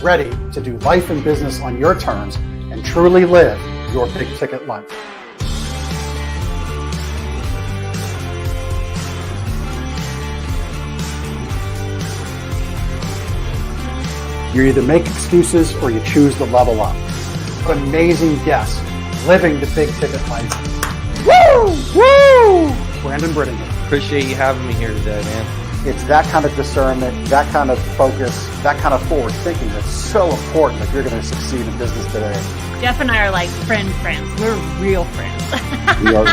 ready to do life and business on your terms and truly live your big ticket life. You either make excuses or you choose to level up. What amazing guests living the big ticket life. Woo! Woo! Brandon Brittingham. Appreciate you having me here today, man. It's that kind of discernment, that kind of focus, that kind of forward thinking that's so important if you're going to succeed in business today. Jeff and I are like friends. We're real friends. We are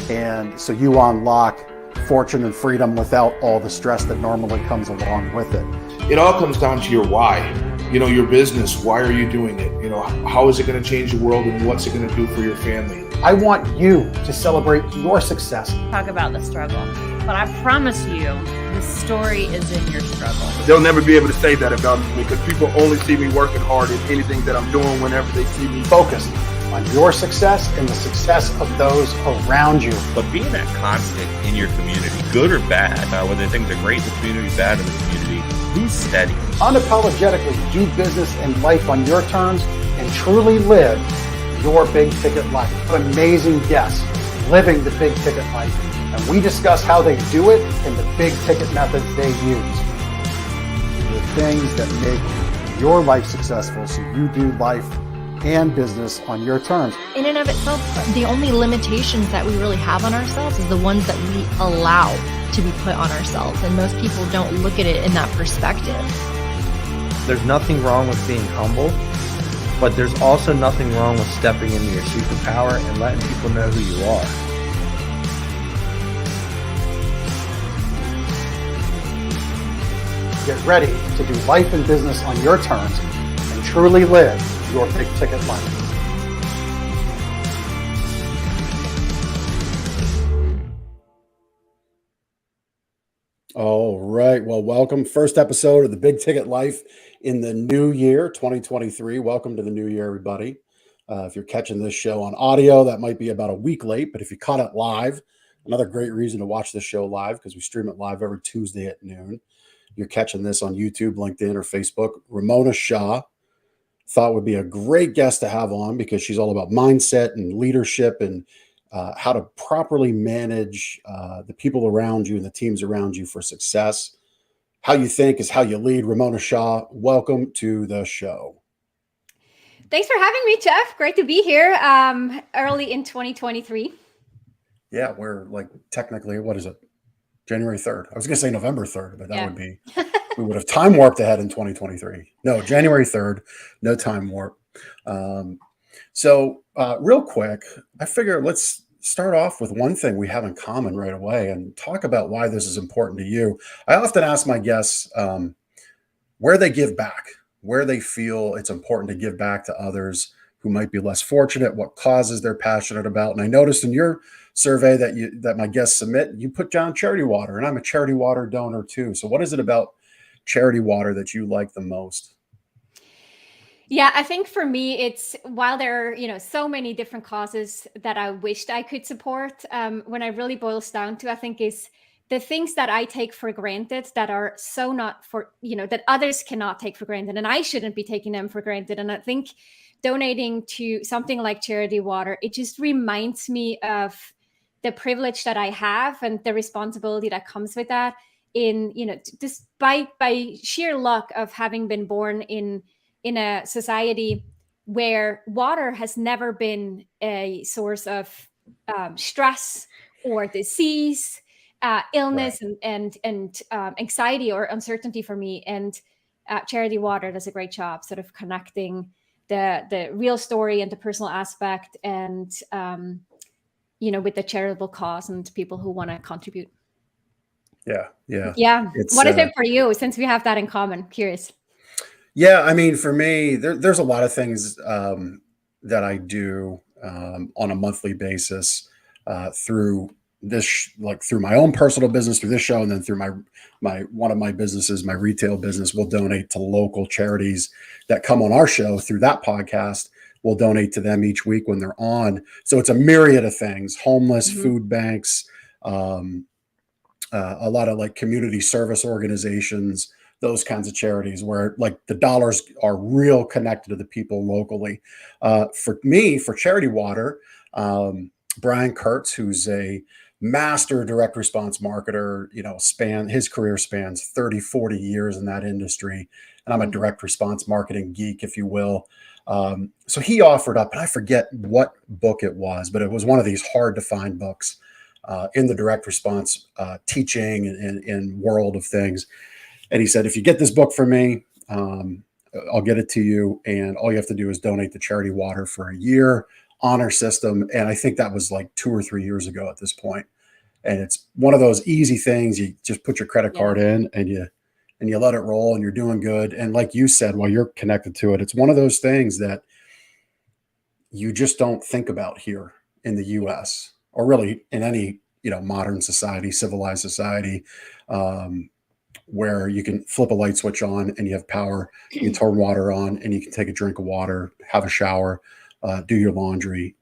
and so you unlock fortune and freedom without all the stress that normally comes along with it. It all comes down to your why. Your business, why are you doing it? How is it going to change the world and what's it going to do for your family? I want you to celebrate your success. Talk about the struggle, but I promise you, the story is in your struggle. They'll never be able to say that about me because people only see me working hard in anything that I'm doing whenever they see me. Focused on your success and the success of those around you. But being that constant in your community, good or bad, whether things are great in the community, bad in the community, be steady. Unapologetically do business and life on your terms and truly live your big ticket life. What amazing guests living the big ticket life. And we discuss how they do it and the big ticket methods they use. The things that make your life successful so you do life and business on your terms. In and of itself, the only limitations that we really have on ourselves is the ones that we allow to be put on ourselves. And most people don't look at it in that perspective. There's nothing wrong with being humble, but there's also nothing wrong with stepping into your superpower and letting people know who you are. Get ready to do life and business on your terms and truly live your big ticket life. All right. Well, welcome. First episode of the Big Ticket Life in the new year, 2023. Welcome to the new year, everybody. If you're catching this show on audio, that might be about a week late, but if you caught it live, another great reason to watch this show live because we stream it live every Tuesday at noon. You're catching this on YouTube, LinkedIn, or Facebook. Ramona Shaw thought would be a great guest to have on because she's all about mindset and leadership and how to properly manage the people around you and the teams around you for success. How you think is how you lead. Ramona Shaw, welcome to the show. Thanks for having me, Jeff. Great to be here early in 2023. Yeah, we're like technically, what is it? January 3rd. I was going to say November 3rd, but that would be, we would have time warped ahead in 2023. No, January 3rd, no time warp. So real quick, I figure let's start off with one thing we have in common right away and talk about why this is important to you. I often ask my guests where they give back, where they feel it's important to give back to others who might be less fortunate, what causes they're passionate about. And I noticed in your survey that my guests submit, you put down charity water, and I'm a charity water donor too. So what is it about charity water that you like the most? Yeah, I think for me, it's while there are, so many different causes that I wished I could support, when it really boils down to, I think is the things that I take for granted that are so not for, that others cannot take for granted. And I shouldn't be taking them for granted. And I think donating to something like charity water, it just reminds me of the privilege that I have and the responsibility that comes with that in, just by sheer luck of having been born in a society where water has never been a source of stress or disease, illness, right, and anxiety or uncertainty for me. And charity water does a great job sort of connecting the real story and the personal aspect and, with the charitable cause and people who want to contribute. Yeah. What is it for you, since we have that in common? Curious. Yeah, I mean, for me, there's a lot of things that I do on a monthly basis through this, like through my own personal business, through this show, and then through my one of my businesses, my retail business, will donate to local charities that come on our show through that podcast. We'll donate to them each week when they're on. So it's a myriad of things: homeless, food banks, a lot of like community service organizations. those kinds of charities where like the dollars are real connected to the people locally. For me, for Charity Water, Brian Kurtz, who's a master direct response marketer, his career spans 30, 40 years in that industry. And I'm a direct response marketing geek, if you will. So he offered up, and I forget what book it was, but it was one of these hard to find books in the direct response teaching and world of things. And he said, if you get this book from me, I'll get it to you. And all you have to do is donate to Charity Water for a year, honor system. And I think that was like 2 or 3 years ago at this point. And it's one of those easy things. You just put your credit card in and you let it roll and you're doing good. And like you said, while you're connected to it, it's one of those things that you just don't think about here in the US or really in any, modern society, civilized society, where you can flip a light switch on and you have power, you can turn water on and you can take a drink of water, have a shower, do your laundry.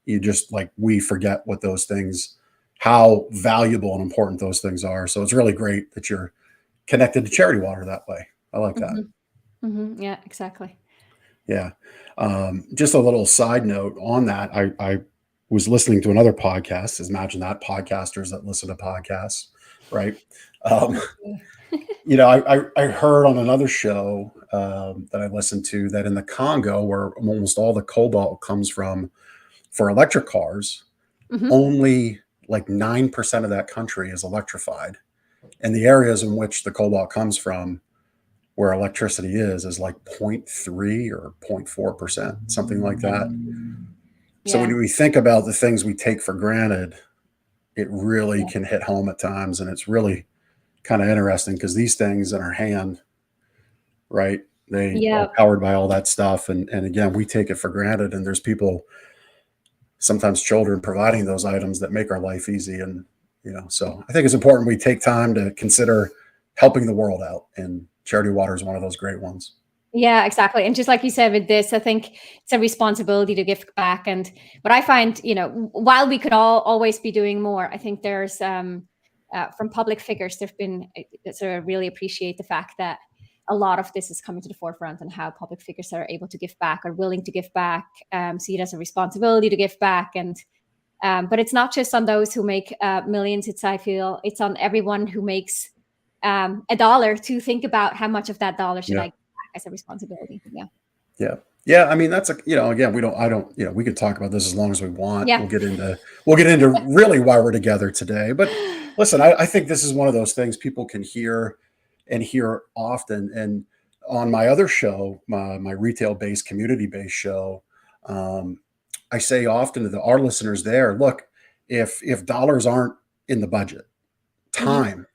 We forget what those things, how valuable and important those things are. So it's really great that you're connected to Charity Water that way. I like that. Yeah, exactly. Yeah. Just a little side note on that. I was listening to another podcast. Imagine that, podcasters that listen to podcasts, right? I heard on another show that I listened to that in the Congo, where almost all the cobalt comes from for electric cars, only like 9% of that country is electrified. And the areas in which the cobalt comes from, where electricity is like 0.3 or 0.4%, something like that. So when we think about the things we take for granted, it really can hit home at times. And it's really kind of interesting because these things in our hand, right, they are powered by all that stuff. And again, we take it for granted. And there's people, sometimes children, providing those items that make our life easy. And, so I think it's important we take time to consider helping the world out. And Charity Water is one of those great ones. Yeah, exactly. And just like you said with this, I think it's a responsibility to give back. And what I find, while we could always be doing more, I think there's from public figures, there've been, so I really appreciate the fact that a lot of this is coming to the forefront and how public figures are able to give back or willing to give back, see it as a responsibility to give back. And but it's not just on those who make millions. I feel it's on everyone who makes a dollar to think about how much of that dollar should I give back as a responsibility. Yeah. I mean, that's again, we could talk about this as long as we want. We'll get into really why we're together today. But listen, I think this is one of those things people can hear often. And on my other show, my retail-based, community-based show, I say often to our listeners there, look, if dollars aren't in the budget, time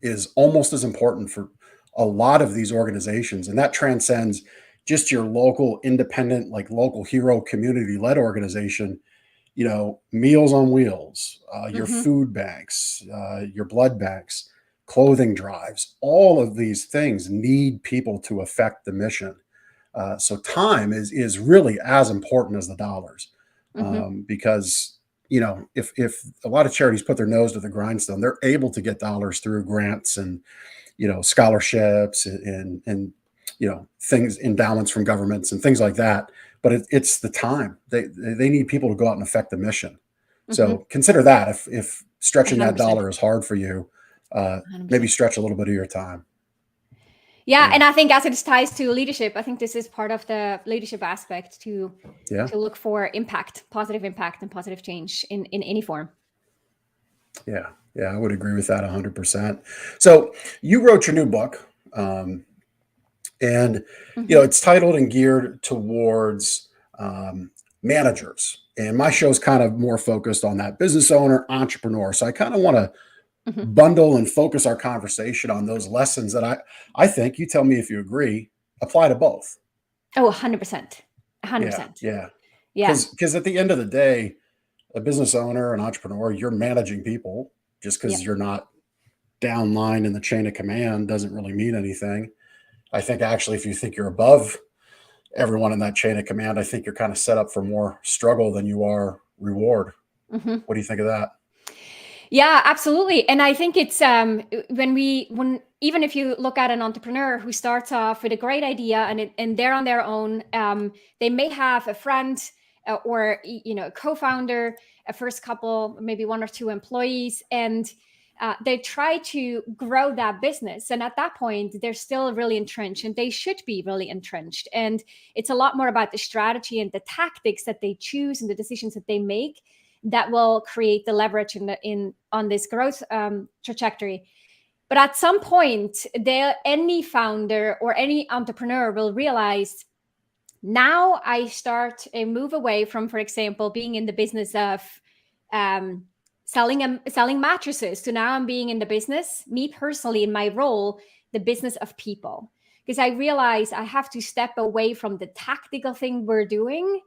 is almost as important for a lot of these organizations. And that transcends just your local independent, like local hero community-led organization, Meals on Wheels, your food banks, your blood banks, clothing drives, all of these things need people to affect the mission. So time is really as important as the dollars, because if a lot of charities put their nose to the grindstone, they're able to get dollars through grants and scholarships and things, endowments from governments and things like that. But it's the time they need people to go out and affect the mission. So consider that if stretching 100%. That dollar is hard for you, maybe stretch a little bit of your time. Yeah, and I think as it ties to leadership, I think this is part of the leadership aspect to look for impact, positive impact and positive change in any form. Yeah, I would agree with that 100%. So you wrote your new book, and it's titled and geared towards managers. And my show's kind of more focused on that business owner, entrepreneur. So I kind of want to bundle and focus our conversation on those lessons that I think, you tell me if you agree, apply to both. Oh, 100%. 100%. Yeah. Because at the end of the day, a business owner, an entrepreneur, you're managing people. Just because you're not down line in the chain of command doesn't really mean anything. I think actually, if you think you're above everyone in that chain of command, I think you're kind of set up for more struggle than you are reward. What do you think of that? Yeah, absolutely. And I think it's when even if you look at an entrepreneur who starts off with a great idea and they're on their own, they may have a friend or a co-founder, a first couple, maybe one or two employees, and they try to grow that business. And at that point, they're still really entrenched, and they should be really entrenched. And it's a lot more about the strategy and the tactics that they choose and the decisions that they make that will create the leverage on this growth trajectory. But at some point, any founder or any entrepreneur will realize, now I start a move away from, for example, being in the business of selling mattresses, to now I'm being in the business, me personally, in my role, the business of people. Because I realize I have to step away from the tactical thing we're doing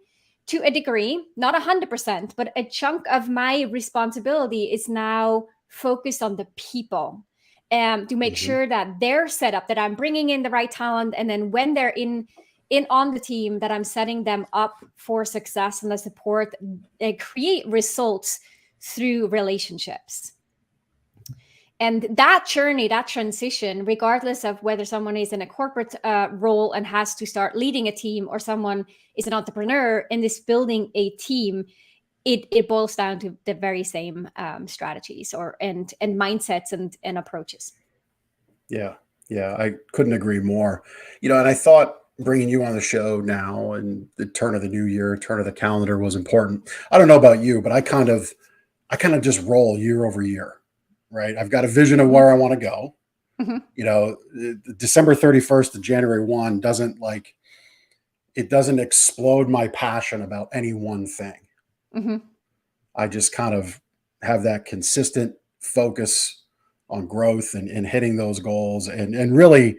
to a degree, not 100%, but a chunk of my responsibility is now focused on the people. To make sure that they're set up, that I'm bringing in the right talent, and then when they're in on the team, that I'm setting them up for success and the support, create results through relationships. And that journey, that transition, regardless of whether someone is in a corporate role and has to start leading a team, or someone is an entrepreneur and is building a team, it boils down to the very same strategies and mindsets and approaches. Yeah, I couldn't agree more. And I thought bringing you on the show now and the turn of the new year, turn of the calendar was important. I don't know about you, but I kind of just roll year over year, right? I've got a vision of where I want to go. December 31st to January 1 doesn't explode my passion about any one thing. I just kind of have that consistent focus on growth and hitting those goals. And really,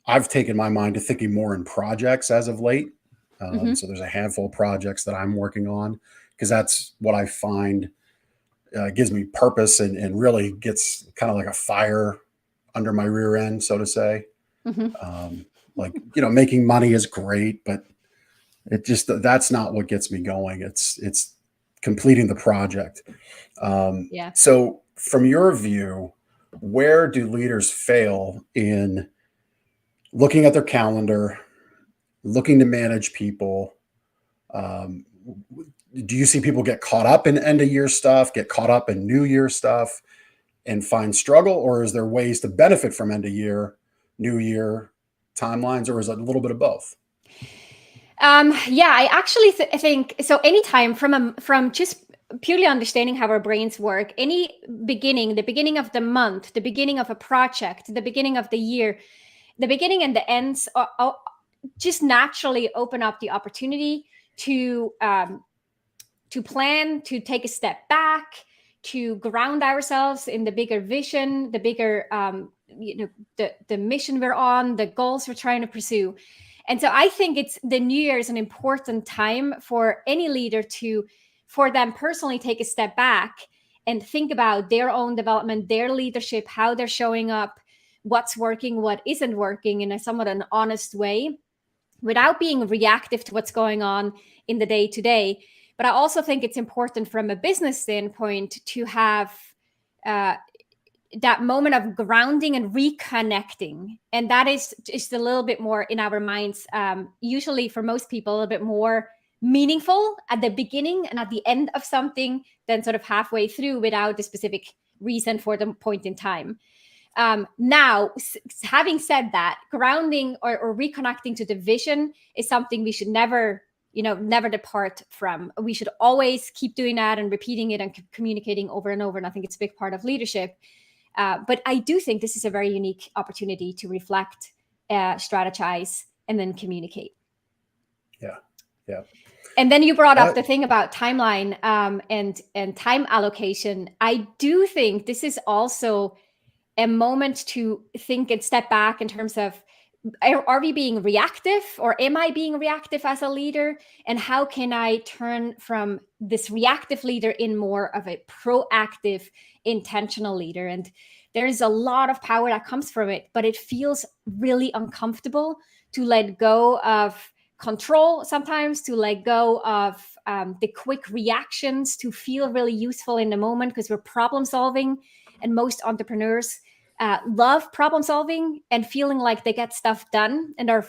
I've taken my mind to thinking more in projects as of late. So there's a handful of projects that I'm working on, because that's what I find gives me purpose and really gets kind of like a fire under my rear end, so to say. Making money is great, but that's not what gets me going. It's completing the project. So from your view, where do leaders fail in looking at their calendar, looking to manage people? Do you see people get caught up in end of year stuff, get caught up in new year stuff and find struggle? Or is there ways to benefit from end of year, new year timelines, or is it a little bit of both? I actually think so. Anytime from just purely understanding how our brains work, the beginning of the month, the beginning of a project, the beginning of the year, the beginning and the ends just naturally open up the opportunity to plan, to take a step back, to ground ourselves in the bigger vision, the bigger the mission we're on, the goals we're trying to pursue. And so I think the new year is an important time for any leader for them personally take a step back and think about their own development, their leadership, how they're showing up, what's working, what isn't working, in a somewhat an honest way, without being reactive to what's going on in the day to day. But I also think it's important from a business standpoint to have that moment of grounding and reconnecting. And that is just a little bit more in our minds, usually for most people, a little bit more meaningful at the beginning and at the end of something than sort of halfway through without a specific reason for the point in time. Now, having said that, grounding or reconnecting to the vision is something we should never depart from. We should always keep doing that and repeating it and communicating over and over. And I think it's a big part of leadership. But I do think this is a very unique opportunity to reflect, strategize, and then communicate. Yeah. And then you brought up the thing about timeline and time allocation. I do think this is also a moment to think and step back in terms of, are we being reactive, or am I being reactive as a leader? And how can I turn from this reactive leader in more of a proactive, intentional leader? And there is a lot of power that comes from it, but it feels really uncomfortable to let go of control sometimes, to let go of the quick reactions, to feel really useful in the moment because we're problem solving. And most entrepreneurs love problem solving and feeling like they get stuff done and are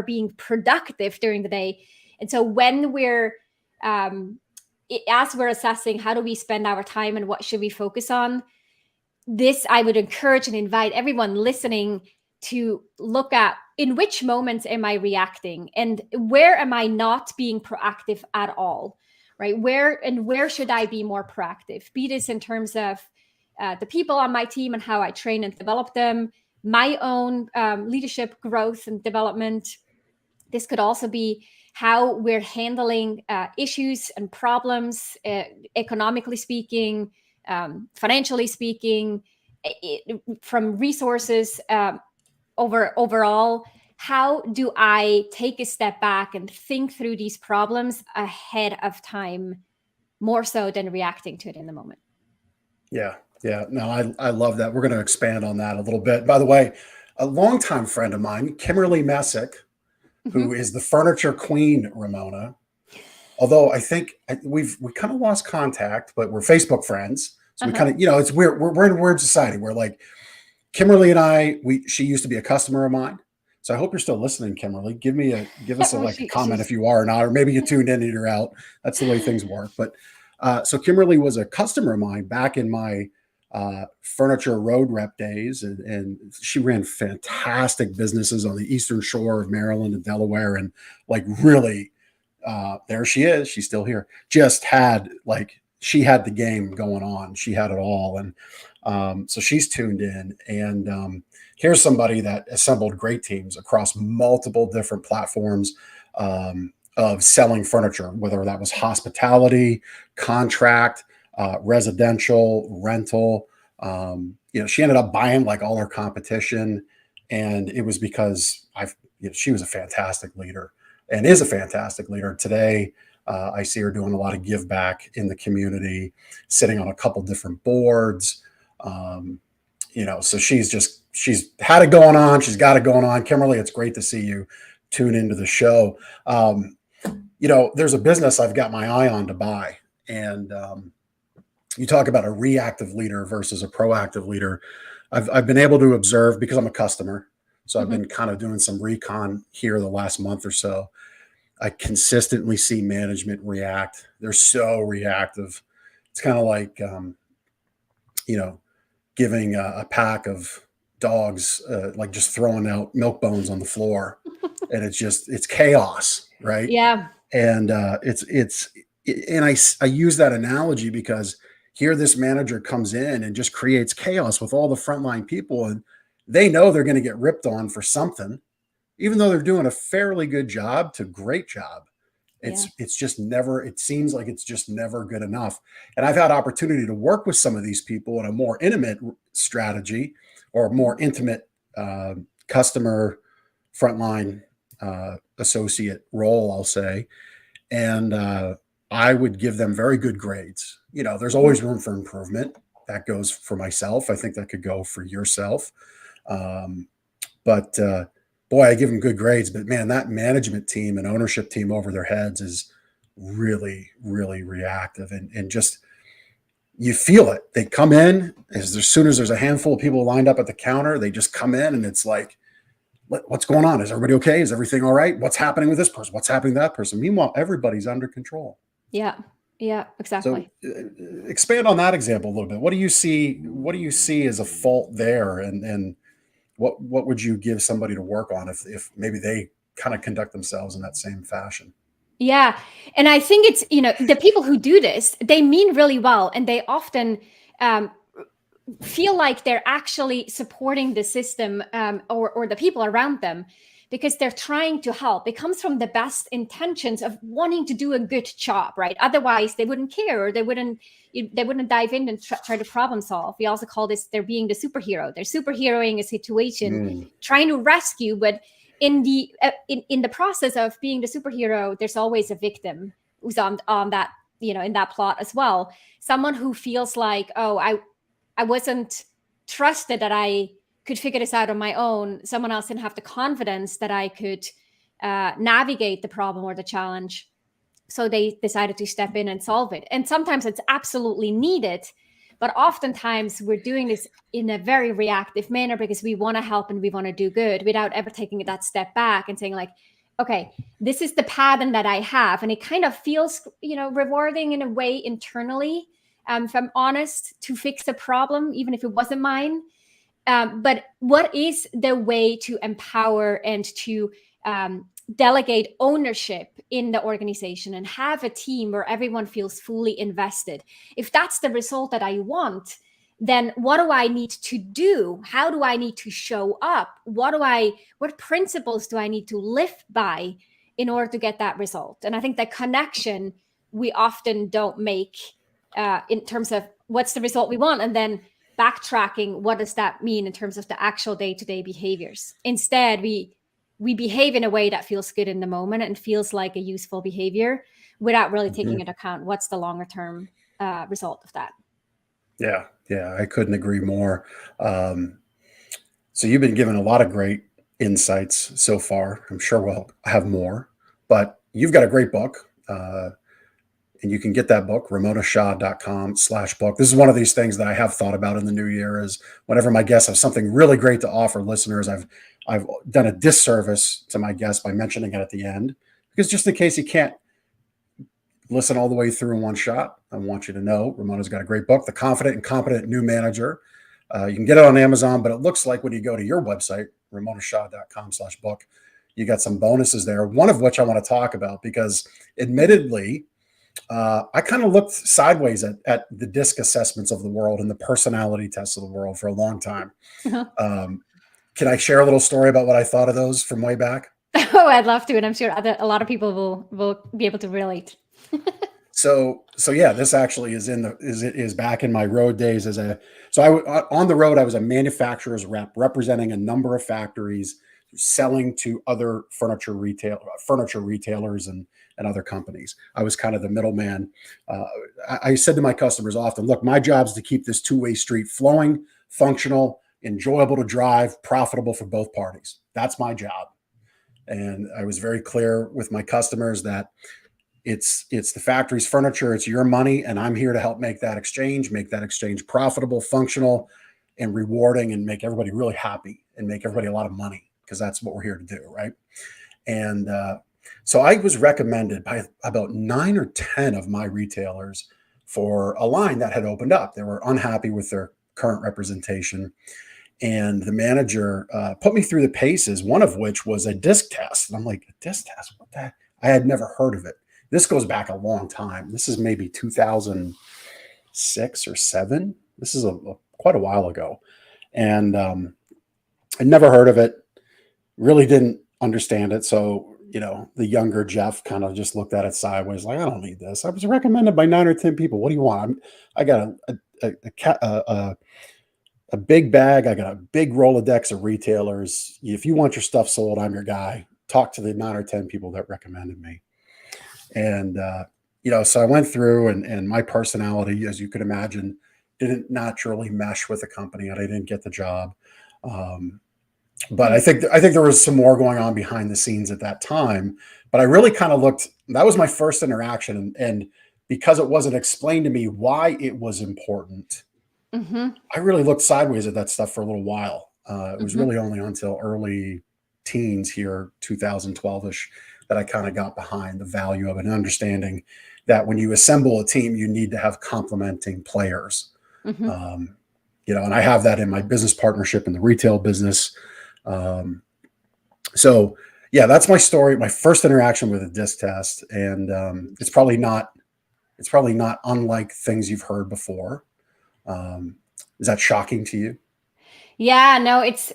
being productive during the day. And so when as we're assessing how do we spend our time and what should we focus on, this I would encourage and invite everyone listening to look at in which moments am I reacting and where am I not being proactive at all, right? Where should I be more proactive? Be this in terms of the people on my team and how I train and develop them, my own leadership growth and development. This could also be how we're handling issues and problems, economically speaking, financially speaking, from resources overall. How do I take a step back and think through these problems ahead of time, more so than reacting to it in the moment? Yeah. Yeah. No, I love that. We're going to expand on that a little bit. By the way, a longtime friend of mine, Kimberly Messick, who is the furniture queen, Ramona. Although I think we kind of lost contact, but we're Facebook friends. So we kind of, it's weird. We're in a weird society where like Kimberly and she used to be a customer of mine. So I hope you're still listening, Kimberly. Give us a comment if you are or not, or maybe you tuned in and you're out. That's the way things work. But so Kimberly was a customer of mine back in my furniture road rep days, and she ran fantastic businesses on the Eastern Shore of Maryland and Delaware, and like really, there she is. She's still here. She had the game going on. She had it all, and so she's tuned in. And here's somebody that assembled great teams across multiple different platforms of selling furniture, whether that was hospitality, contract, residential, rental. She ended up buying like all her competition, and it was because she was a fantastic leader and is a fantastic leader today. I see her doing a lot of give back in the community, sitting on a couple different boards. So she's had it going on. She's got it going on. Kimberly, it's great to see you tune into the show. There's a business I've got my eye on to buy, and you talk about a reactive leader versus a proactive leader. I've been able to observe, because I'm a customer. So I've been kind of doing some recon here the last month or so. I consistently see management react. They're so reactive. It's kind of like, giving a pack of dogs, like just throwing out milk bones on the floor, and it's chaos, right? Yeah. And I use that analogy because here this manager comes in and just creates chaos with all the frontline people, and they know they're going to get ripped on for something, even though they're doing a fairly good job to great job. It's just never, it seems like it's just never good enough. And I've had opportunity to work with some of these people in a more intimate strategy or more intimate customer frontline associate role, I'll say. And I would give them very good grades. There's always room for improvement. That goes for myself. I think that could go for yourself. But boy, I give them good grades. But man, that management team and ownership team over their heads is really, really reactive. And just, you feel it. They come in as soon as there's a handful of people lined up at the counter, they just come in and it's like, what's going on? Is everybody okay? Is everything all right? What's happening with this person? What's happening to that person? Meanwhile, everybody's under control. Yeah. Yeah, exactly. So expand on that example a little bit. What do you see as a fault there? And what would you give somebody to work on if maybe they kind of conduct themselves in that same fashion? Yeah. And I think it's, the people who do this, they mean really well. And they often feel like they're actually supporting the system or the people around them, because they're trying to help. It comes from the best intentions of wanting to do a good job, right? Otherwise, they wouldn't care, or they wouldn't dive in and try to problem solve. We also call this, they're being the superhero. They're superheroing a situation, trying to rescue. But in the process of being the superhero, there's always a victim who's on that, in that plot as well. Someone who feels like, oh, I wasn't trusted that I could figure this out on my own. Someone else didn't have the confidence that I could navigate the problem or the challenge. So they decided to step in and solve it. And sometimes it's absolutely needed. But oftentimes we're doing this in a very reactive manner because we want to help and we want to do good without ever taking that step back and saying like, okay, this is the pattern that I have. And it kind of feels, rewarding in a way internally, if I'm honest, to fix a problem, even if it wasn't mine. But what is the way to empower and to delegate ownership in the organization and have a team where everyone feels fully invested? If that's the result that I want, then what do I need to do? How do I need to show up? What principles do I need to live by in order to get that result? And I think the connection we often don't make in terms of what's the result we want, and then backtracking, what does that mean in terms of the actual day-to-day behaviors? Instead, we behave in a way that feels good in the moment and feels like a useful behavior without really taking into account what's the longer term result of that. Yeah, I couldn't agree more. So you've been given a lot of great insights so far. I'm sure we'll have more, but you've got a great book. And you can get that book, ramonashaw.com/book. This is one of these things that I have thought about in the new year, is whenever my guests have something really great to offer listeners, I've done a disservice to my guests by mentioning it at the end, because just in case you can't listen all the way through in one shot, I want you to know Ramona's got a great book, The Confident and Competent New Manager. You can get it on Amazon, but it looks like when you go to your website, ramonashaw.com/book, you got some bonuses there, one of which I want to talk about, because admittedly, I kind of looked sideways at the DISC assessments of the world and the personality tests of the world for a long time. Can I share a little story about what I thought of those from way back? Oh, I'd love to. And I'm sure a lot of people will be able to relate. So yeah, this actually is back in my road days on the road. I was a manufacturer's rep representing a number of factories selling to other furniture retailers and other companies. I was kind of the middleman. I said to my customers often, look, my job is to keep this two-way street flowing, functional, enjoyable to drive, profitable for both parties. That's my job. And I was very clear with my customers that it's the factory's furniture, it's your money, and I'm here to help make that exchange profitable, functional, and rewarding, and make everybody really happy and make everybody a lot of money, because that's what we're here to do, right? And so I was recommended by about 9 or 10 of my retailers for a line that had opened up. They were unhappy with their current representation. And the manager put me through the paces, one of which was a DISC test. And I'm like, a DISC test? What the heck? I had never heard of it. This goes back a long time. This is maybe 2006 or 7. This is quite a while ago. And I'd never heard of it, really didn't understand it. So, the younger Jeff kind of just looked at it sideways, like, I don't need this. I was recommended by 9 or 10 people. What do you want? I got a big bag. I got a big Rolodex of retailers. If you want your stuff sold, I'm your guy. Talk to the 9 or 10 people that recommended me. And, so I went through, and my personality, as you could imagine, didn't naturally mesh with the company, and I didn't get the job. But I think there was some more going on behind the scenes at that time. But I really kind of that was my first interaction. And because it wasn't explained to me why it was important, I really looked sideways at that stuff for a little while. It was really only until early teens here, 2012-ish, that I kind of got behind the value of it, and understanding that when you assemble a team, you need to have complementing players. And I have that in my business partnership in the retail business. So yeah, that's my story. My first interaction with a DISC test, and it's probably not unlike things you've heard before. Is that shocking to you? Yeah, no, it's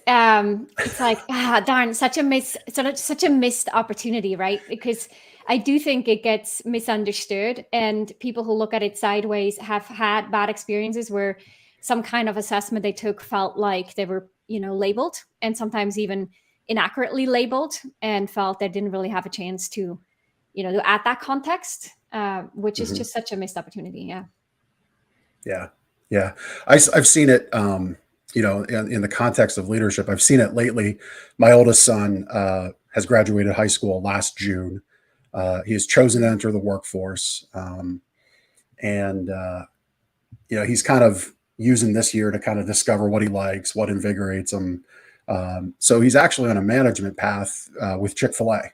like, darn, such a missed opportunity, right? Because I do think it gets misunderstood, and people who look at it sideways have had bad experiences where some kind of assessment they took felt like they were, labeled, and sometimes even inaccurately labeled, and felt they didn't really have a chance to, to add that context, which is just such a missed opportunity. Yeah. I've seen it, in the context of leadership. I've seen it lately. My oldest son has graduated high school last June. He has chosen to enter the workforce. And he's kind of using this year to kind of discover what he likes, what invigorates him. So he's actually on a management path with Chick-fil-A.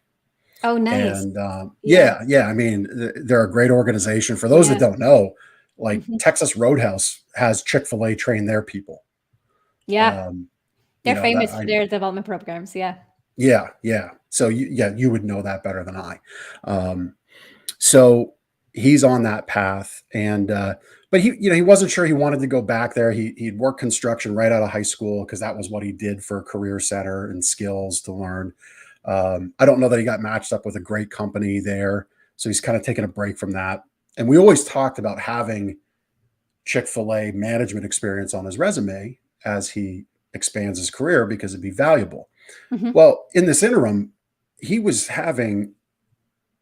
Oh, nice. And I mean, they're a great organization. For those that don't know, like Texas Roadhouse has Chick-fil-A train their people. Yeah. They're famous for I, their development programs. Yeah. Yeah. So you would know that better than I. So he's on that path, and but he wasn't sure he wanted to go back there. He'd worked construction right out of high school because that was what he did for a career center and skills to learn. I don't know that he got matched up with a great company there, so he's kind of taking a break from that. And we always talked about having Chick-fil-A management experience on his resume as he expands his career because it'd be valuable. Well, in this interim, he was having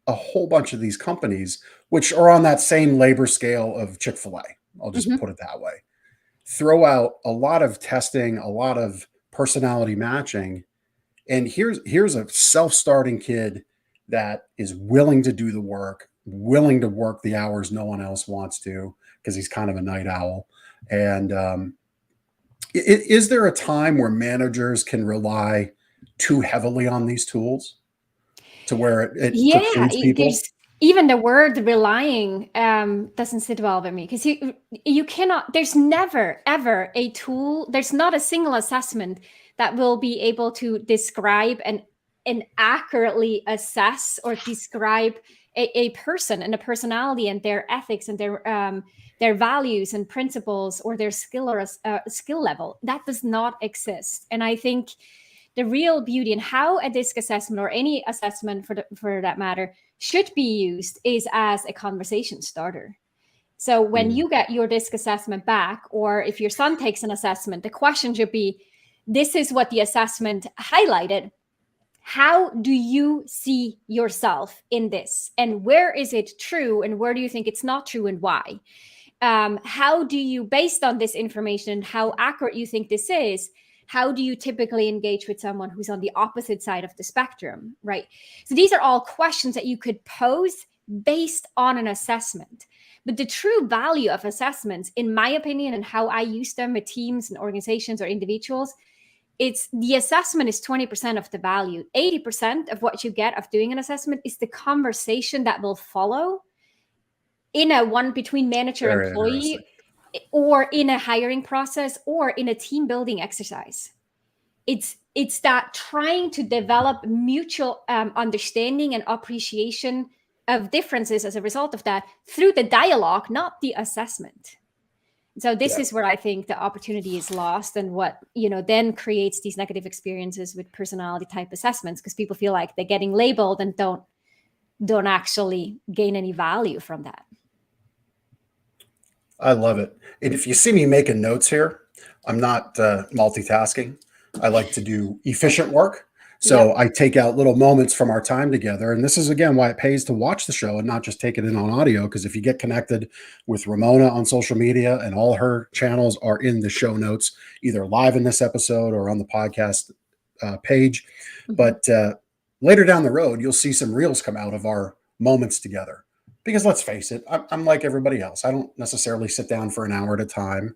a whole bunch of these companies, which are on that same labor scale of Chick-fil-A. I'll just put it that way. Throw out a lot of testing, a lot of personality matching. And here's a self-starting kid that is willing to do the work, willing to work the hours no one else wants to, because he's kind of a night owl. And is there a time where managers can rely too heavily on these tools to where it precludes people? Even the word relying doesn't sit well with me, because you cannot, there's never ever a tool, there's not a single assessment that will be able to describe and accurately assess or describe a person and a personality and their ethics and their values and principles or their skill or skill level. That does not exist. And I think the real beauty in how a DISC assessment, or any assessment for that matter, should be used is as a conversation starter. So when you get your DISC assessment back, or if your son takes an assessment, the question should be, this is what the assessment highlighted. How do you see yourself in this? And where is it true? And where do you think it's not true, and why? How do you, based on this information, how accurate you think this is, how do you typically engage with someone who's on the opposite side of the spectrum, right? So these are all questions that you could pose based on an assessment. But the true value of assessments, in my opinion, and how I use them with teams and organizations or individuals, it's the assessment is 20% of the value. 80% of what you get of doing an assessment is the conversation that will follow in a one between manager and employee, or in a hiring process, or in a team building exercise. It's that trying to develop mutual understanding and appreciation of differences as a result of that through the dialogue, not the assessment. So this is where I think the opportunity is lost, and what then creates these negative experiences with personality type assessments, because people feel like they're getting labeled and don't actually gain any value from that. I love it. And if you see me making notes here, I'm not multitasking. I like to do efficient work. So I take out little moments from our time together. And this is, again, why it pays to watch the show and not just take it in on audio. Because if you get connected with Ramona on social media, and all her channels are in the show notes, either live in this episode or on the podcast page. But later down the road, you'll see some reels come out of our moments together. Because let's face it, I'm like everybody else. I don't necessarily sit down for an hour at a time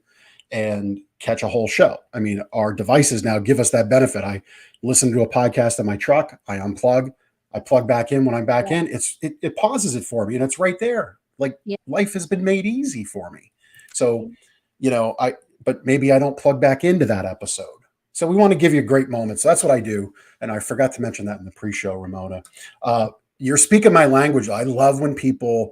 and catch a whole show. I mean, our devices now give us that benefit. I listen to a podcast in my truck, I unplug, I plug back in when I'm back in. It pauses it for me, and it's right there. Like life has been made easy for me. So, but maybe I don't plug back into that episode. So we want to give you great moments. That's what I do. And I forgot to mention that in the pre-show, Ramona. You're speaking my language. I love when people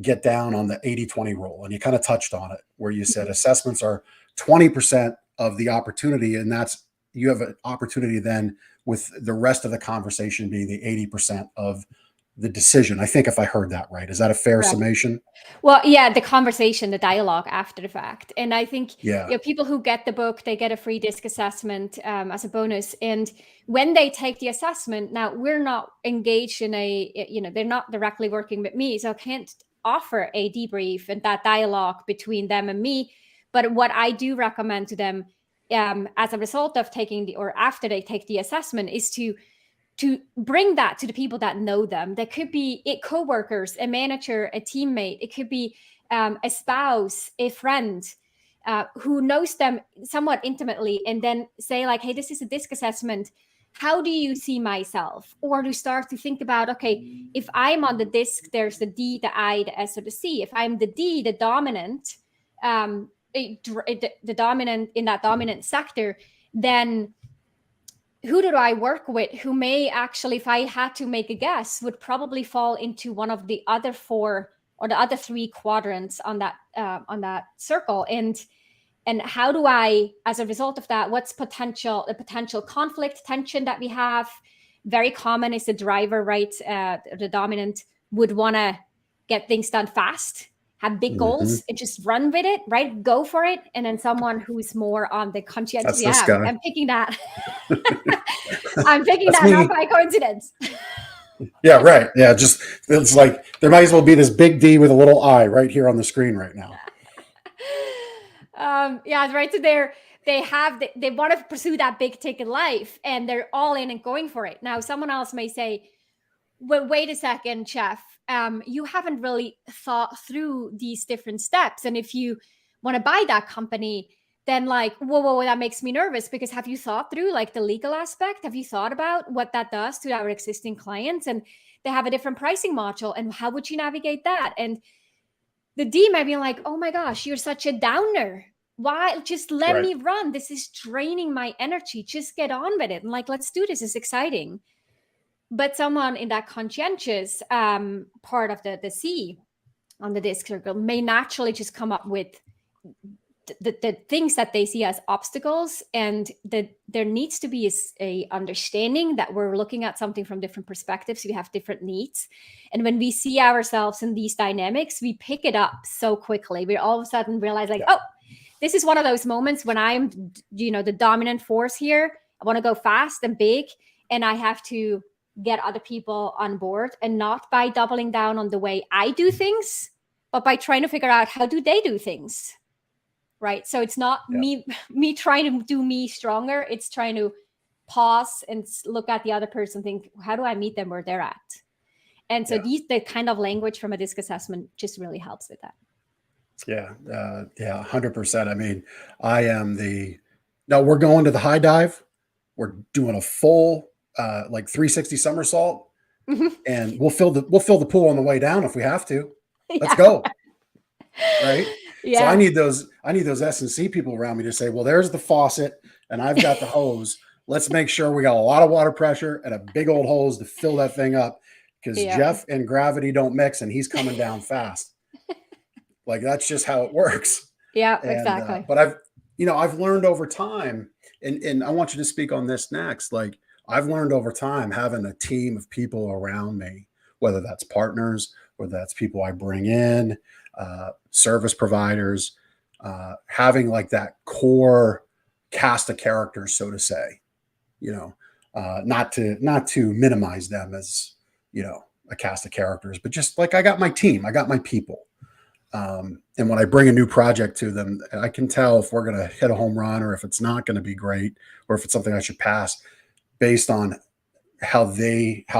get down on the 80-20 rule. And you kind of touched on it, where you said assessments are 20% of the opportunity. And you have an opportunity then with the rest of the conversation being the 80% of the decision. I think, if I heard that right. Is that a fair summation? Well, the conversation, the dialogue after the fact. And I think people who get the book, they get a free DISC assessment as a bonus. And when they take the assessment, now we're not engaged in they're not directly working with me, so I can't offer a debrief and that dialogue between them and me. But what I do recommend to them as a result of taking or after they take the assessment is to to bring that to the people that know them. That could be coworkers, a manager, a teammate. It could be a spouse, a friend who knows them somewhat intimately, and then say like, hey, this is a DISC assessment. How do you see myself? Or to start to think about, okay, if I'm on the DISC, there's the D, the I, the S, or the C. If I'm the D, the dominant, the dominant in that dominant sector, then who do I work with who may actually, if I had to make a guess, would probably fall into one of the other 4 or the other 3 quadrants on that circle. And how do I, as a result of that, what's the potential conflict, tension that we have? Very common is the driver, right? The dominant would want to get things done fast, have big goals, and just run with it, right? Go for it. And then someone who's more on the conscientious. That's this guy. I'm picking that. I'm picking that not by coincidence. Yeah, right. Yeah, just it's like there might as well be this big D with a little I right here on the screen right now. Yeah, right. So they want to pursue that big ticket life, and they're all in and going for it. Now, someone else may say, well, wait a second, Chef. You haven't really thought through these different steps. And if you want to buy that company, then like, whoa, that makes me nervous, because have you thought through like the legal aspect? Have you thought about what that does to our existing clients? And they have a different pricing module. And how would you navigate that? And the D might be like, oh my gosh, you're such a downer. Why? Just let me run. This is draining my energy. Just get on with it. And like, let's do this. It's exciting. But someone in that conscientious part of the C on the DISC circle may naturally just come up with the things that they see as obstacles, and that there needs to be a understanding that we're looking at something from different perspectives. We have different needs. And when we see ourselves in these dynamics, we pick it up so quickly. We all of a sudden realize like, oh, this is one of those moments when I'm, the dominant force here. I want to go fast and big, and I have to get other people on board, and not by doubling down on the way I do things, but by trying to figure out how do they do things, right? So it's not me trying to do me stronger. It's trying to pause and look at the other person, think, how do I meet them where they're at? And so the kind of language from a DISC assessment just really helps with that. Yeah, 100%. I mean, I am no, we're going to the high dive. We're doing a full 360 somersault, and we'll fill the pool on the way down if we have to. Let's go. Right. Yeah. So I need those S&C people around me to say, well, there's the faucet and I've got the hose. Let's make sure we got a lot of water pressure and a big old hose to fill that thing up, because Jeff and gravity don't mix and he's coming down fast. Like, that's just how it works. Yeah, exactly. But I've learned over time, and I want you to speak on this next. Like, I've learned over time, having a team of people around me, whether that's partners, whether that's people I bring in, service providers, having like that core cast of characters, so to say, not to minimize them as, a cast of characters, but just like, I got my team, I got my people. And when I bring a new project to them, I can tell if we're going to hit a home run or if it's not going to be great, or if it's something I should pass, based on how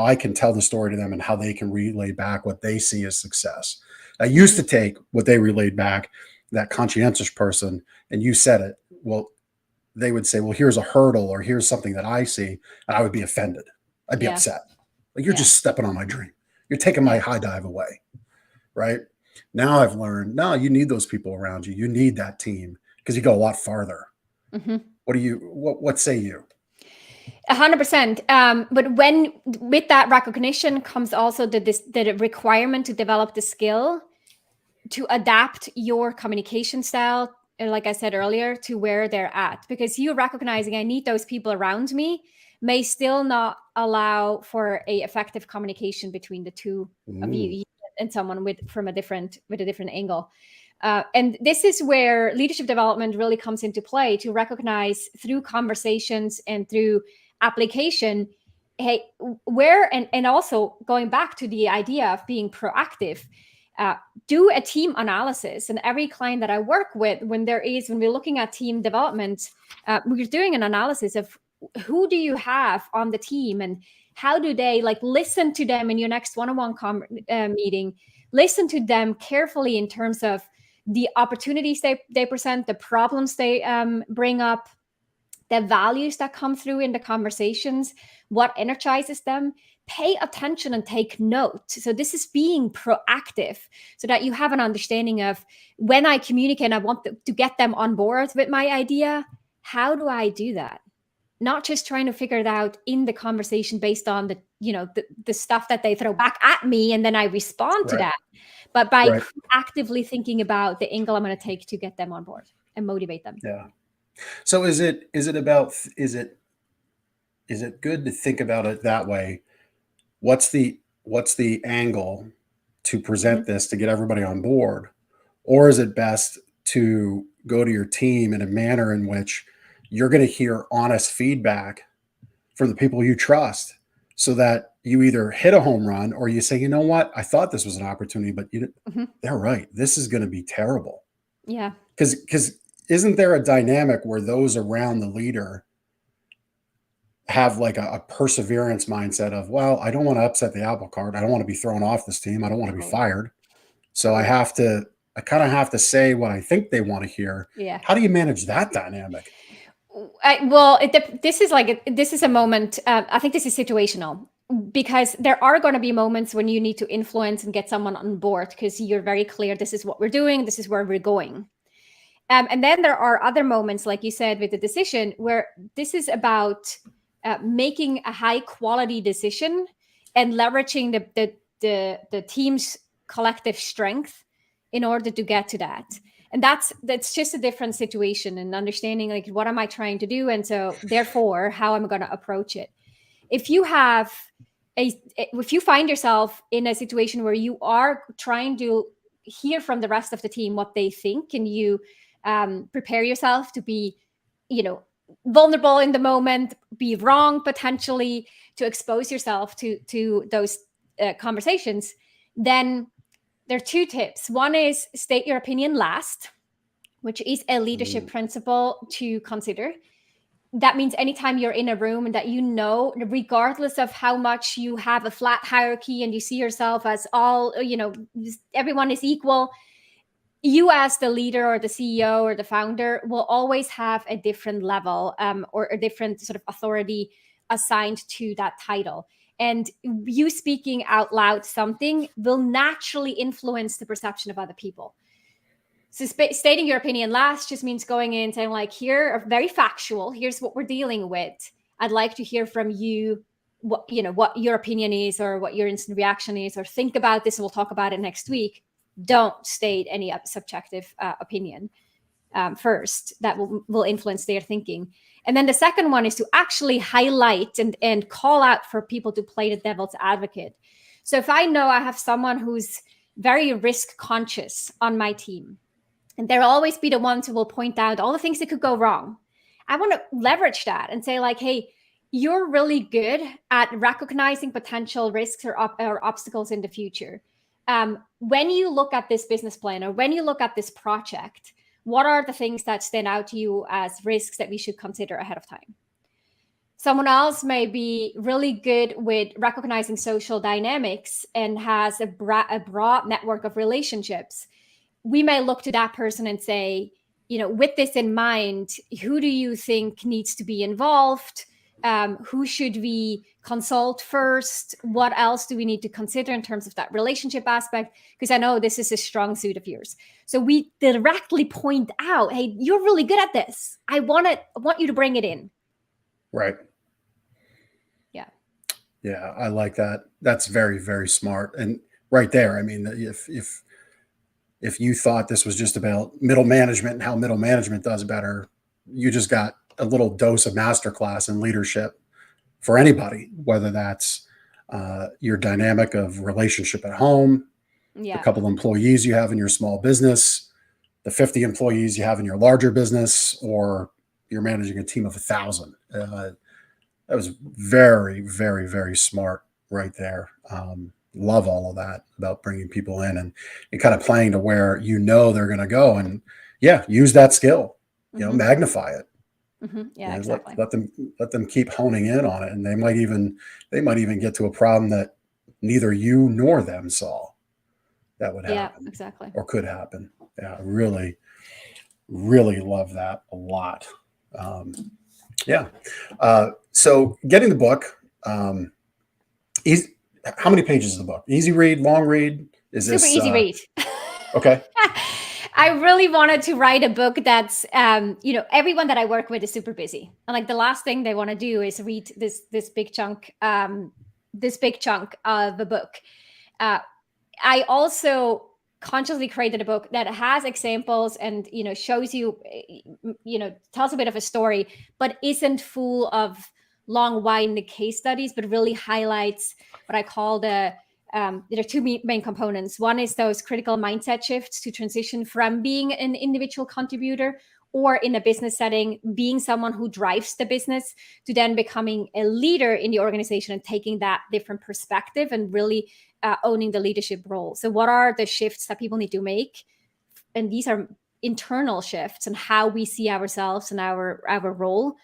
I can tell the story to them and how they can relay back what they see as success. I used to take what they relayed back, that conscientious person, and you said it. Well, they would say, well, here's a hurdle, or here's something that I see. And I would be offended. I'd be upset. Like, you're just stepping on my dream. You're taking my high dive away. Right. Now I've learned, no, you need those people around you. You need that team, because you go a lot farther. What say you? 100%. But with that recognition comes also the requirement to develop the skill to adapt your communication style, like I said earlier, to where they're at. Because you recognizing I need those people around me may still not allow for a effective communication between the two of you and someone from a different angle. And this is where leadership development really comes into play, to recognize through conversations and through application, hey, where, and also going back to the idea of being proactive, do a team analysis. And every client that I work with, when we're looking at team development, we're doing an analysis of who do you have on the team, and how do they, like, listen to them in your next one-on-one meeting, listen to them carefully in terms of the opportunities they present, the problems they bring up, the values that come through in the conversations, what energizes them. Pay attention and take note. So this is being proactive so that you have an understanding of, when I communicate and I want to get them on board with my idea, how do I do that? Not just trying to figure it out in the conversation based on the stuff that they throw back at me and then I respond to that, but by actively thinking about the angle I'm going to take to get them on board and motivate them. Yeah. So is it good to think about it that way? What's the angle to present this to get everybody on board? Or is it best to go to your team in a manner in which you're going to hear honest feedback from the people you trust, so that you either hit a home run or you say, you know what, I thought this was an opportunity, but they're right. This is going to be terrible. Yeah. Because isn't there a dynamic where those around the leader have like a perseverance mindset of, well, I don't want to upset the apple cart. I don't want to be thrown off this team. I don't want to be fired. So I kind of have to say what I think they want to hear. Yeah. How do you manage that dynamic? This is a moment. I think this is situational, because there are going to be moments when you need to influence and get someone on board because you're very clear, this is what we're doing, this is where we're going. And then there are other moments, like you said, with the decision, where this is about making a high quality decision and leveraging the team's collective strength in order to get to that. And that's just a different situation, and understanding, like, what am I trying to do? And so therefore, how am I going to approach it? If you find yourself in a situation where you are trying to hear from the rest of the team what they think, and you prepare yourself to be, vulnerable in the moment, be wrong potentially, to expose yourself to those conversations, then there are two tips. One is state your opinion last, which is a leadership principle to consider. That means anytime you're in a room and that regardless of how much you have a flat hierarchy and you see yourself as all, everyone is equal, you as the leader or the CEO or the founder will always have a different level or a different sort of authority assigned to that title. And you speaking out loud something will naturally influence the perception of other people. So stating your opinion last just means going in and saying, like, here are very factual, here's what we're dealing with. I'd like to hear from you what your opinion is, or what your instant reaction is, or think about this and we'll talk about it next week. Don't state any subjective opinion first. That will influence their thinking. And then the second one is to actually highlight and call out for people to play the devil's advocate. So if I know I have someone who's very risk conscious on my team, and they'll always be the ones who will point out all the things that could go wrong, I want to leverage that and say, like, hey, you're really good at recognizing potential risks or obstacles in the future. When you look at this business plan, or when you look at this project, what are the things that stand out to you as risks that we should consider ahead of time? Someone else may be really good with recognizing social dynamics and has a broad network of relationships. We may look to that person and say, with this in mind, who do you think needs to be involved? Who should we consult first? What else do we need to consider in terms of that relationship aspect? Because I know this is a strong suit of yours. So we directly point out, hey, you're really good at this. I want you to bring it in. Right. Yeah. Yeah, I like that. That's very, very smart. And right there, I mean, if you thought this was just about middle management and how middle management does better, you just got a little dose of masterclass in leadership for anybody, whether that's your dynamic of relationship at home, the couple of employees you have in your small business, the 50 employees you have in your larger business, or you're managing a team of 1,000. That was very, very, very smart right there. Love all of that about bringing people in and kind of playing to where they're going to go, and use that skill, magnify it. Yeah, And exactly. let them keep honing in on it, and they might even get to a problem that neither you nor them saw that would Yeah, happen exactly. or could happen. Yeah, I really, really love that a lot. Um, yeah. So getting the book, easy, how many pages is the book? Easy read, long read? Is Super this easy read. okay? I really wanted to write a book that's, everyone that I work with is super busy, and like the last thing they want to do is read this big chunk, of a book. Uh, I also consciously created a book that has examples and shows you, tells a bit of a story, but isn't full of long winding case studies, but really highlights what I call there are two main components. One is those critical mindset shifts to transition from being an individual contributor or in a business setting, being someone who drives the business, to then becoming a leader in the organization and taking that different perspective and really owning the leadership role. So what are the shifts that people need to make? And these are internal shifts and how we see ourselves and our role.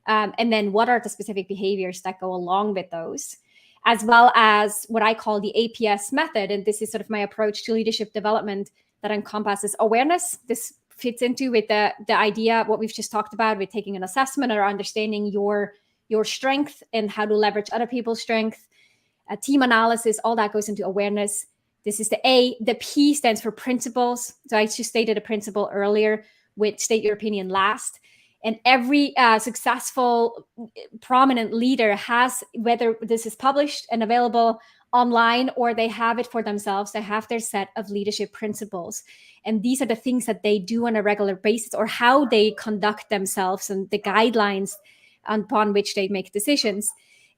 And then what are the specific behaviors that go along with those, as well as what I call the APS method. And this is sort of my approach to leadership development that encompasses awareness. This fits into with the idea of what we've just talked about with taking an assessment or understanding your strength and how to leverage other people's strength. Team analysis, all that goes into awareness. This is the A. The P stands for principles. So I just stated a principle earlier, which state your opinion last. And every successful, prominent leader has, whether this is published and available online or they have it for themselves, they have their set of leadership principles. And these are the things that they do on a regular basis, or how they conduct themselves and the guidelines upon which they make decisions.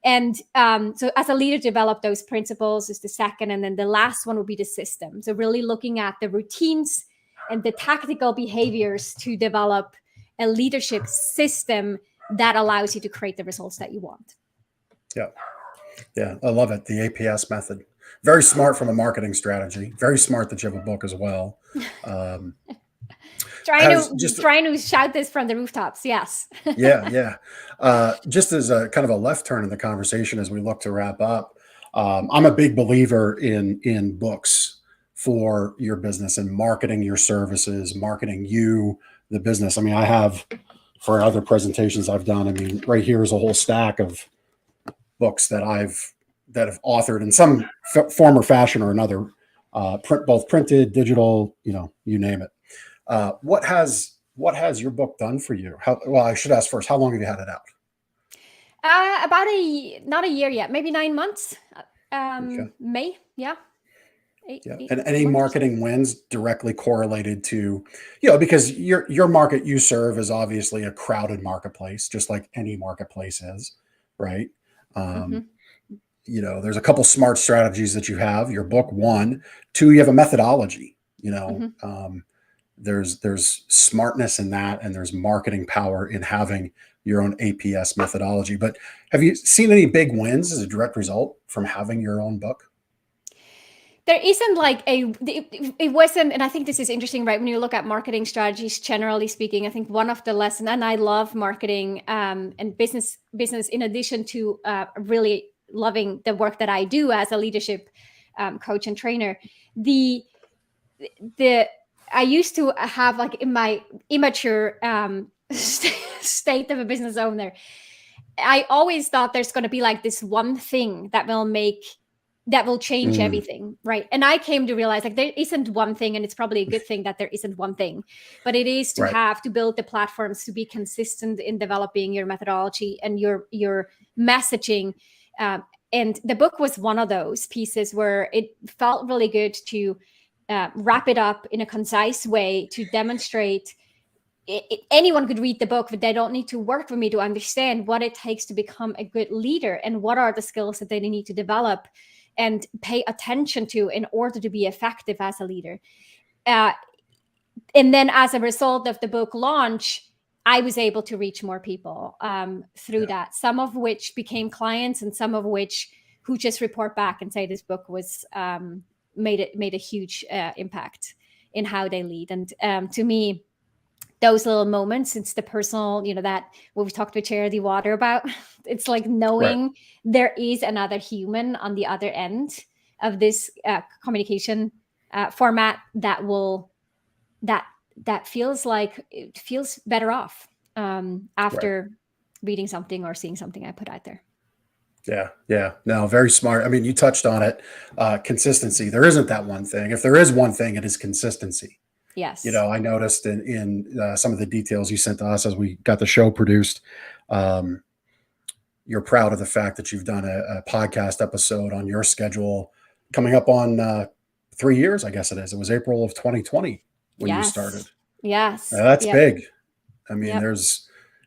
And so as a leader, develop those principles is the second. And then the last one would be the system. So really looking at the routines and the tactical behaviors to develop a leadership system that allows you to create the results that you want. Yeah. Yeah. I love it. The APS method. Very smart from a marketing strategy. Very smart that you have a book as well. Trying to shout this from the rooftops. Yes. Yeah. Just as a kind of a left turn in the conversation as we look to wrap up, I'm a big believer in books for your business and marketing your services, marketing you, the business. I mean, I have, for other presentations I've done, I mean, right here is a whole stack of books that have authored in some form or fashion or another, both printed, digital, you name it. What has your book done for you? Well, I should ask first, how long have you had it out? About not a year yet, maybe 9 months. Okay. May, yeah. And any marketing wins directly correlated to, because your market you serve is obviously a crowded marketplace, just like any marketplace is, right? There's a couple smart strategies that you have. Your book, 1, 2, you have a methodology. There's smartness in that, and there's marketing power in having your own APS methodology. But have you seen any big wins as a direct result from having your own book? There isn't it wasn't, and I think this is interesting, right? When you look at marketing strategies, generally speaking, I think one of the lessons, and I love marketing and business in addition to really loving the work that I do as a leadership coach and trainer. I used to have, like, in my immature state of a business owner, I always thought there's going to be like this one thing that will change everything, right? And I came to realize, like, there isn't one thing, and it's probably a good thing that there isn't one thing, but it is to have to build the platforms to be consistent in developing your methodology and your messaging. And the book was one of those pieces where it felt really good to wrap it up in a concise way to demonstrate. Anyone could read the book, but they don't need to work with me to understand what it takes to become a good leader and what are the skills that they need to develop and pay attention to in order to be effective as a leader. And then as a result of the book launch, I was able to reach more people through that, some of which became clients and some of which who just report back and say this book was made a huge impact in how they lead. And to me, those little moments. It's the personal, that what we talked with Charity Water about. It's like knowing there is another human on the other end of this communication format that feels like it feels better off after reading something or seeing something I put out there. Yeah. No, very smart. I mean, you touched on it. Consistency. There isn't that one thing. If there is one thing, it is consistency. Yes. I noticed in some of the details you sent to us as we got the show produced, you're proud of the fact that you've done a podcast episode on your schedule coming up on 3 years, I guess it is. It was April of 2020 when you started. Yes. Now, that's big. I mean, Yep.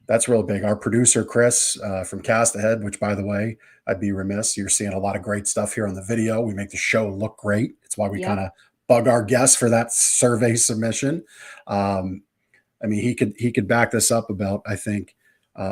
that's real big. Our producer, Chris, from Cast Ahead, which, by the way, I'd be remiss. You're seeing a lot of great stuff here on the video. We make the show look great. It's why we kind of bug our guests for that survey submission. I mean, he could back this up about, I think,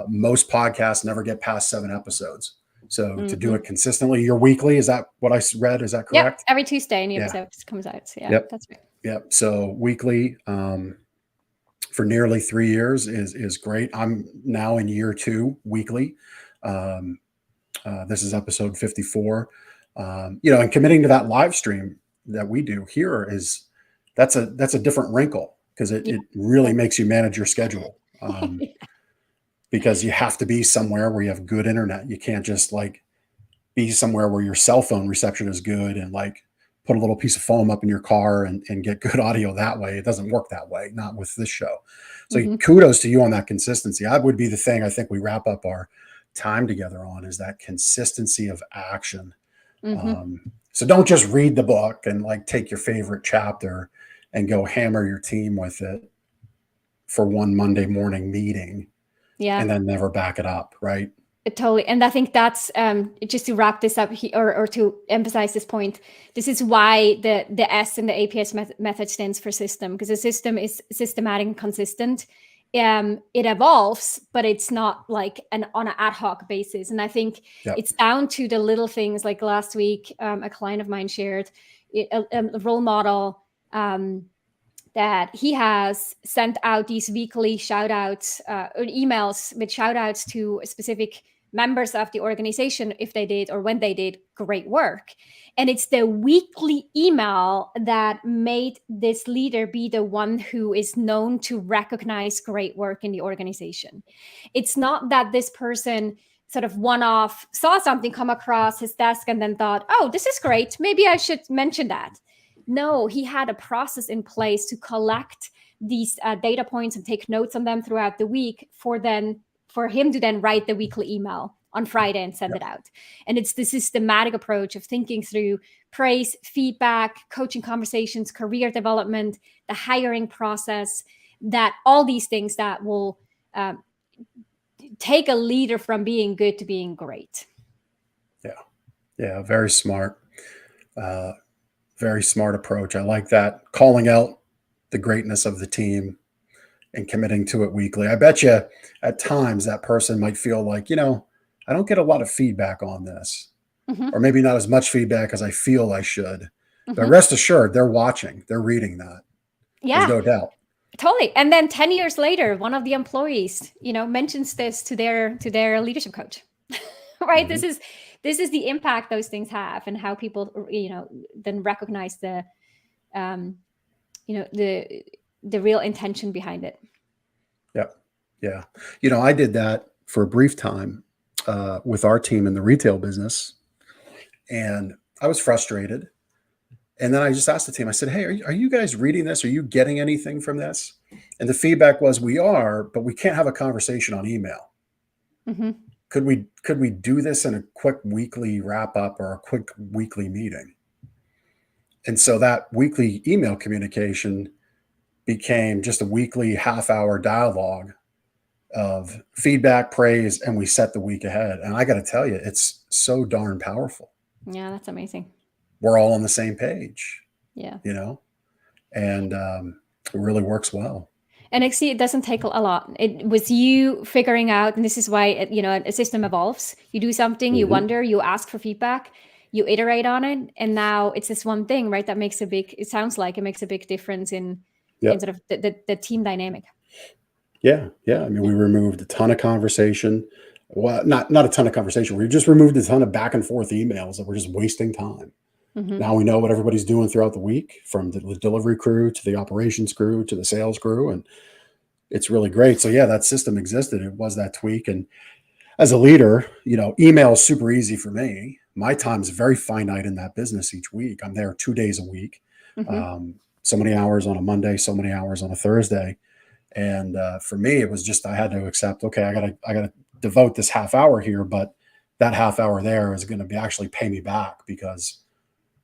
most podcasts never get past 7 episodes. So to do it consistently, you're weekly. Is that what I read? Is that correct? Yep. Every Tuesday, a new episode comes out. So that's right. Yep. So weekly for nearly 3 years is great. I'm now in year 2 weekly. This is episode 54. And committing to that live stream that we do here that's a different wrinkle because it really makes you manage your schedule. Because you have to be somewhere where you have good internet. You can't just be somewhere where your cell phone reception is good and put a little piece of foam up in your car and get good audio that way. It doesn't work that way, not with this show. So kudos to you on that consistency. That would be the thing I think we wrap up our time together on is that consistency of action. So don't just read the book and take your favorite chapter and go hammer your team with it for one Monday morning meeting. And then never back it up, right? Totally. And I think that's just to wrap this up or to emphasize this point. This is why the S in the APS method stands for system, because the system is systematic and consistent. It evolves, but it's not on an ad hoc basis. And I think it's down to the little things. Like last week, a client of mine shared a role model that he has sent out these weekly shout outs or emails with shout outs to specific members of the organization if they did or when they did great work. And it's the weekly email that made this leader be the one who is known to recognize great work in the organization. It's not that this person sort of one-off saw something come across his desk and then thought, oh, this is great. Maybe I should mention that. No, he had a process in place to collect these data points and take notes on them throughout the week for him to then write the weekly email on Friday and send it out. And it's the systematic approach of thinking through praise, feedback, coaching conversations, career development, the hiring process, that all these things that will take a leader from being good to being great. Yeah, very smart. Very smart approach. I like that. Calling out the greatness of the team and committing to it weekly. I bet you at times that person might feel like, I don't get a lot of feedback on this, or maybe not as much feedback as I feel I should. But rest assured, they're watching, they're reading that. Yeah. There's no doubt. Totally. And then 10 years later, one of the employees, mentions this to their leadership coach, right? This is the impact those things have and how people, then recognize the real intention behind it. Yeah. I did that for a brief time with our team in the retail business, and I was frustrated. And then I just asked the team, I said, hey, are you guys reading this? Are you getting anything from this? And the feedback was, we are, but we can't have a conversation on email. Could we do this in a quick weekly wrap up or a quick weekly meeting? And so that weekly email communication became just a weekly half-hour dialogue of feedback, praise, and we set the week ahead. And I got to tell you, it's so darn powerful. Yeah, that's amazing. We're all on the same page. Yeah. And it really works well. And actually, it doesn't take a lot. It was you figuring out, and this is why, a system evolves. You do something, you wonder, you ask for feedback, you iterate on it. And now it's this one thing, right? That makes it sounds like it makes a big difference in sort of the team dynamic. Yeah. I mean, we removed a ton of conversation. Well, not a ton of conversation. We just removed a ton of back and forth emails that were just wasting time. Mhm. Now we know what everybody's doing throughout the week, from the delivery crew to the operations crew to the sales crew, and it's really great. So yeah, that system existed. It was that tweak. And as a leader, email is super easy for me. My time's very finite in that business each week. I'm there 2 days a week. Mhm. So many hours on a Monday, so many hours on a Thursday. And for me, it was just, I had to accept, okay, I gotta devote this half hour here, but that half hour there is going to be actually pay me back, because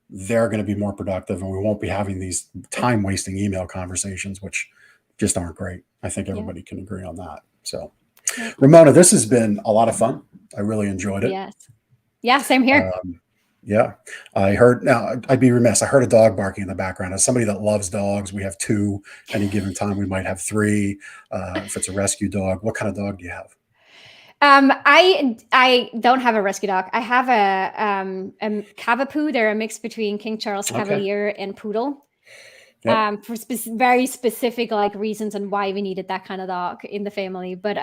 they're going to be more productive and we won't be having these time wasting email conversations, which just aren't great. I think everybody can agree on that. So Yeah. Ramona, this has been a lot of fun. I really enjoyed it. Yes. Yeah, same here. Yeah. I heard, now I'd be remiss, I heard a dog barking in the background. As somebody that loves dogs, we have 2. Any given time we might have 3. If it's a rescue dog. What kind of dog do you have? I don't have a rescue dog. I have a Cavapoo. They're a mix between King Charles Cavalier and Poodle. Yep. For very specific reasons and why we needed that kind of dog in the family. But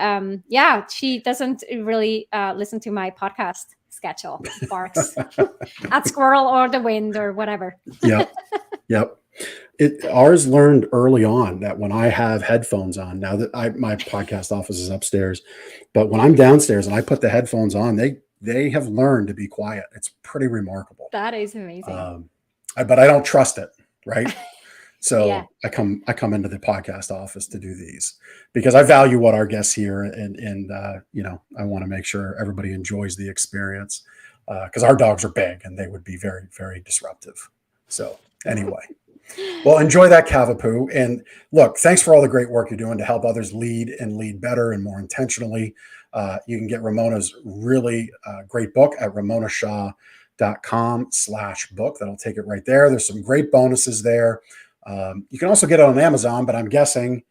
yeah, she doesn't really listen to my podcast schedule. Barks at squirrel or the wind or whatever. Yep. Ours learned early on that when I have headphones on, now that my podcast office is upstairs, but when I'm downstairs and I put the headphones on, they have learned to be quiet. It's pretty remarkable. That is amazing. But I don't trust it, right? So Yeah. I come into the podcast office to do these because I value what our guests hear, and I want to make sure everybody enjoys the experience, because our dogs are big and they would be very, very disruptive. So anyway. Well, enjoy that Cavapoo. And look, thanks for all the great work you're doing to help others lead and lead better and more intentionally. You can get Ramona's really great book at ramonashaw.com/book. That'll take it right there. There's some great bonuses there. You can also get it on Amazon, but I'm guessing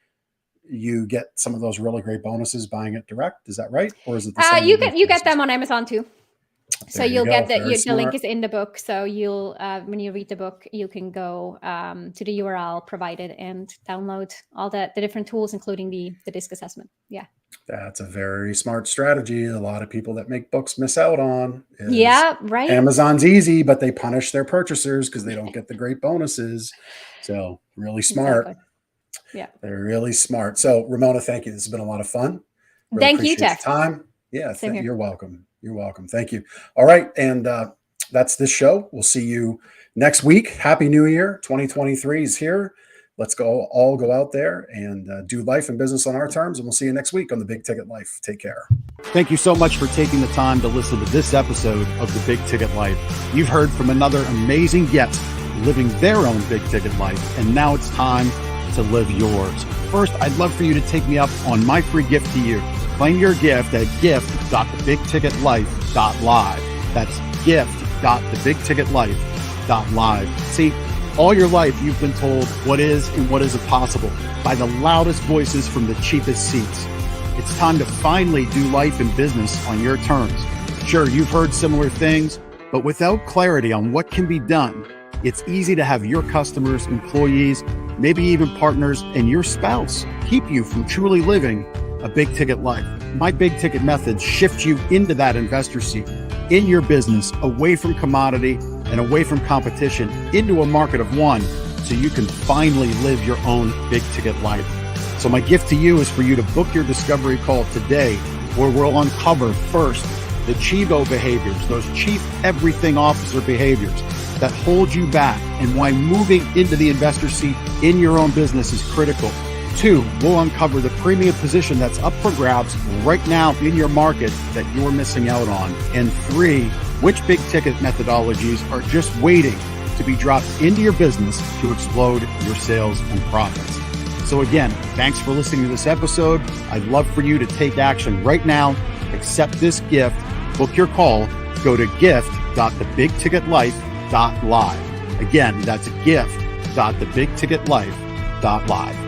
you get some of those really great bonuses buying it direct. Is that right? Or is it the same? You get them on Amazon too. So There you you'll go. get the Very smart. link is in the book. So you'll when you read the book, you can go to the URL provided and download all the different tools, including the disc assessment. Yeah. That's a very smart strategy. A lot of people that make books miss out on. Yeah, right. Amazon's easy, but they punish their purchasers because they don't get the great bonuses. So really smart. Exactly. Yeah. They're really smart. So Ramona, thank you. This has been a lot of fun. Really Thank you, appreciate Jeff. your time. Yeah, Same here. you're welcome. You're welcome. Thank you. All right. And that's this show. We'll see you next week. Happy New Year. 2023 is here. Let's all go out there and do life and business on our terms. And we'll see you next week on The Big Ticket Life. Take care. Thank you so much for taking the time to listen to this episode of The Big Ticket Life. You've heard from another amazing guest living their own big ticket life, and now it's time to live yours. First, I'd love for you to take me up on my free gift to you. Claim your gift at gift.thebigticketlife.live. That's gift.thebigticketlife.live. See, all your life you've been told what is and what isn't possible by the loudest voices from the cheapest seats. It's time to finally do life and business on your terms. Sure, you've heard similar things, but without clarity on what can be done, it's easy to have your customers, employees, maybe even partners, and your spouse keep you from truly living a big ticket life. My big ticket methods shift you into that investor seat in your business, away from commodity and away from competition, into a market of one, so you can finally live your own big ticket life. So my gift to you is for you to book your discovery call today, where we'll uncover first the Chivo behaviors, those chief everything officer behaviors that hold you back, and why moving into the investor seat in your own business is critical. 2, we'll uncover the premium position that's up for grabs right now in your market that you're missing out on. And 3, which big ticket methodologies are just waiting to be dropped into your business to explode your sales and profits. So again, thanks for listening to this episode. I'd love for you to take action right now. Accept this gift, book your call, go to gift.thebigticketlife.live. Again, that's gift.thebigticketlife.live.